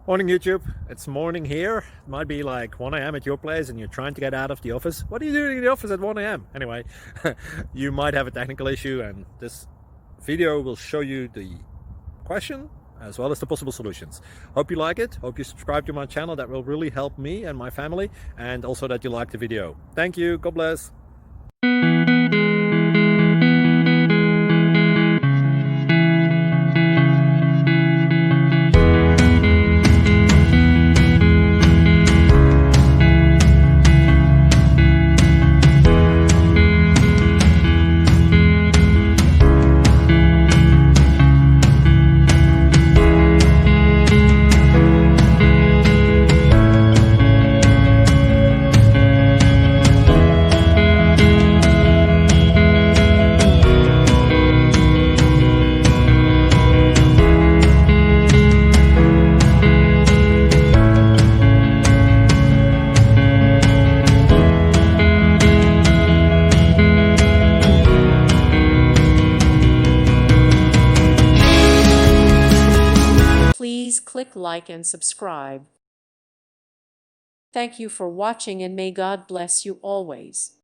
Morning YouTube, it's morning here. It might be like 1 a.m. at your place and you're trying to get out of the office. What are you doing in the office at 1 a.m.? Anyway, you might have a technical issue and this video will show you the question as well as the possible solutions. Hope you like it, hope you subscribe to my channel. That will really help me and my family, and also that you like the video. Thank you, God bless. Please click like and subscribe. Thank you for watching, and may God bless you always.